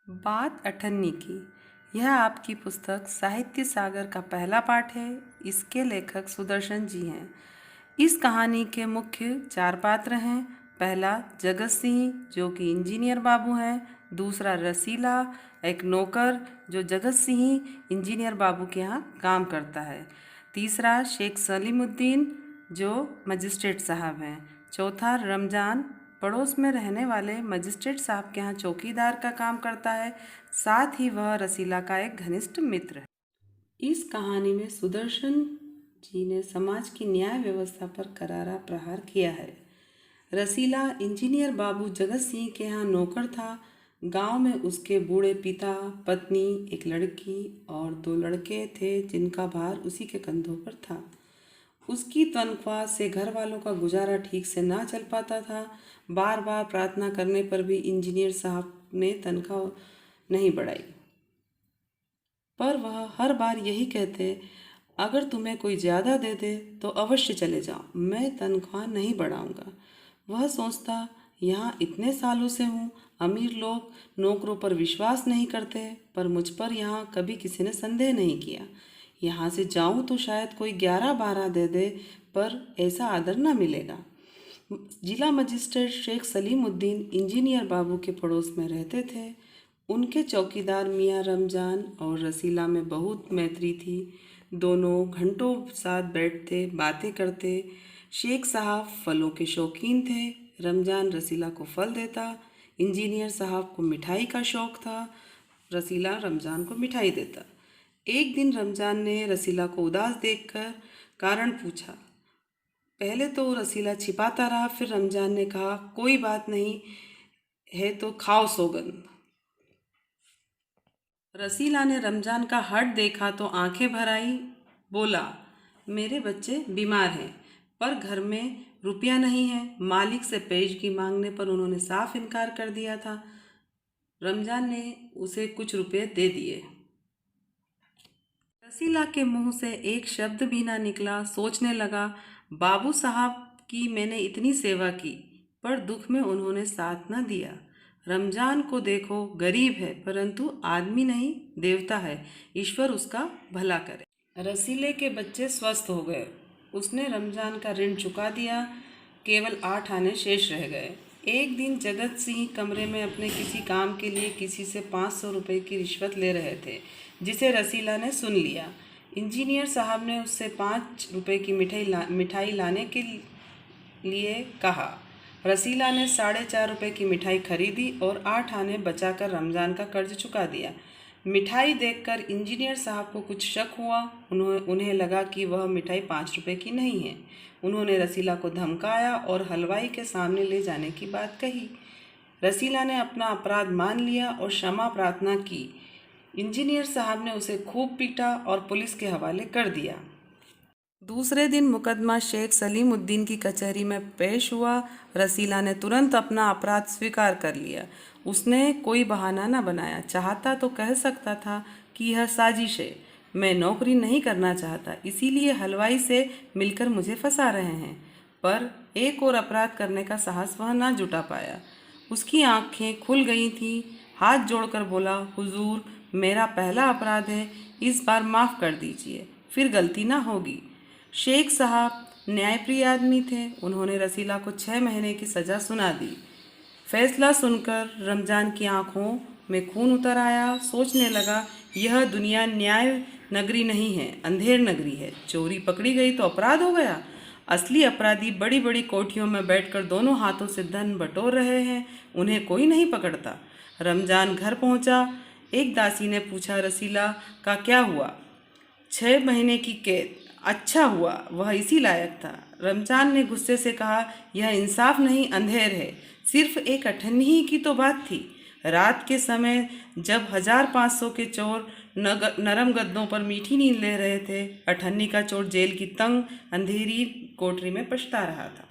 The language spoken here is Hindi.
बात अठन्नी की। यह आपकी पुस्तक साहित्य सागर का पहला पाठ है। इसके लेखक सुदर्शन जी हैं। इस कहानी के मुख्य 4 पात्र हैं। पहला जगत सिंह, जो कि इंजीनियर बाबू हैं। दूसरा रसीला, एक नौकर जो जगत सिंह इंजीनियर बाबू के यहाँ काम करता है। तीसरा शेख सलीमुद्दीन, जो मजिस्ट्रेट साहब हैं। चौथा रमजान, पड़ोस में रहने वाले मजिस्ट्रेट साहब के यहाँ चौकीदार का काम करता है। साथ ही वह रसीला का एक घनिष्ठ मित्र है। इस कहानी में सुदर्शन जी ने समाज की न्याय व्यवस्था पर करारा प्रहार किया है। रसीला इंजीनियर बाबू जगत सिंह के यहाँ नौकर था। गांव में उसके बूढ़े पिता, पत्नी, एक लड़की और 2 लड़के थे जिनका भार उसी के कंधों पर था। उसकी तनख्वाह से घर वालों का गुजारा ठीक से ना चल पाता था। बार बार प्रार्थना करने पर भी इंजीनियर साहब ने तनख्वाह नहीं बढ़ाई, पर वह हर बार यही कहते, अगर तुम्हें कोई ज़्यादा दे दे तो अवश्य चले जाओ, मैं तनख्वाह नहीं बढ़ाऊंगा। वह सोचता, यहाँ इतने सालों से हूँ, अमीर लोग नौकरों पर विश्वास नहीं करते, पर मुझ पर यहाँ कभी किसी ने संदेह नहीं किया। यहाँ से जाऊँ तो शायद कोई 11-12 दे दे, पर ऐसा आदर न मिलेगा। जिला मजिस्ट्रेट शेख सलीमुद्दीन इंजीनियर बाबू के पड़ोस में रहते थे। उनके चौकीदार मियाँ रमजान और रसीला में बहुत मैत्री थी। दोनों घंटों साथ बैठते, बातें करते। शेख साहब फलों के शौकीन थे। रमजान रसीला को फल देता। इंजीनियर साहब को मिठाई का शौक था। रसीला रमजान को मिठाई देता। एक दिन रमजान ने रसीला को उदास देखकर कारण पूछा। पहले तो रसीला छिपाता रहा, फिर रमजान ने कहा, कोई बात नहीं है तो खाओ सौगंध। रसीला ने रमजान का हट देखा तो आंखें भर आई। बोला, मेरे बच्चे बीमार हैं, पर घर में रुपया नहीं है। मालिक से पेशगी मांगने पर उन्होंने साफ इनकार कर दिया था। रमजान ने उसे कुछ रुपए दे दिए। रसीला के मुंह से एक शब्द भी ना निकला। सोचने लगा, बाबू साहब की मैंने इतनी सेवा की, पर दुख में उन्होंने साथ न दिया। रमजान को देखो, गरीब है, परंतु आदमी नहीं, देवता है। ईश्वर उसका भला करे। रसीले के बच्चे स्वस्थ हो गए। उसने रमजान का ऋण चुका दिया। केवल 8 आने शेष रह गए। एक दिन जगत सिंह कमरे में अपने किसी काम के लिए किसी से 500 रुपये की रिश्वत ले रहे थे, जिसे रसीला ने सुन लिया। इंजीनियर साहब ने उससे 5 रुपये की मिठाई लाने के लिए कहा। रसीला ने 4.5 रुपये की मिठाई खरीदी और 8 आने बचाकर रमजान का कर्ज चुका दिया। मिठाई देखकर इंजीनियर साहब को कुछ शक हुआ। उन्हें लगा कि वह मिठाई 5 रुपये की नहीं है। उन्होंने रसीला को धमकाया और हलवाई के सामने ले जाने की बात कही। रसीला ने अपना अपराध मान लिया और क्षमा प्रार्थना की। इंजीनियर साहब ने उसे खूब पीटा और पुलिस के हवाले कर दिया। दूसरे दिन मुकदमा शेख सलीमुद्दीन की कचहरी में पेश हुआ। रसीला ने तुरंत अपना अपराध स्वीकार कर लिया। उसने कोई बहाना न बनाया। चाहता तो कह सकता था कि यह साजिश है, मैं नौकरी नहीं करना चाहता, इसीलिए हलवाई से मिलकर मुझे फंसा रहे हैं। पर एक और अपराध करने का साहस वह ना जुटा पाया। उसकी आंखें खुल गई थीं। हाथ जोड़कर बोला, हुजूर, मेरा पहला अपराध है, इस बार माफ़ कर दीजिए, फिर गलती ना होगी। शेख साहब न्यायप्रिय आदमी थे। उन्होंने रसीला को 6 महीने की सज़ा सुना दी। फैसला सुनकर रमजान की आंखों में खून उतर आया। सोचने लगा, यह दुनिया न्याय नगरी नहीं है, अंधेर नगरी है। चोरी पकड़ी गई तो अपराध हो गया। असली अपराधी बड़ी बड़ी कोठियों में बैठकर दोनों हाथों से धन बटोर रहे हैं, उन्हें कोई नहीं पकड़ता। रमजान घर पहुंचा। एक दासी ने पूछा, रसीला का क्या हुआ? 6 महीने की कैद। अच्छा हुआ, वह इसी लायक था। रमजान ने गुस्से से कहा, यह इंसाफ नहीं, अंधेर है। सिर्फ एक अठन्नी ही की तो बात थी। रात के समय जब 1500 के चोर नरम गद्दों पर मीठी नींद ले रहे थे, अठन्नी का चोर जेल की तंग अंधेरी कोठरी में पछता रहा था।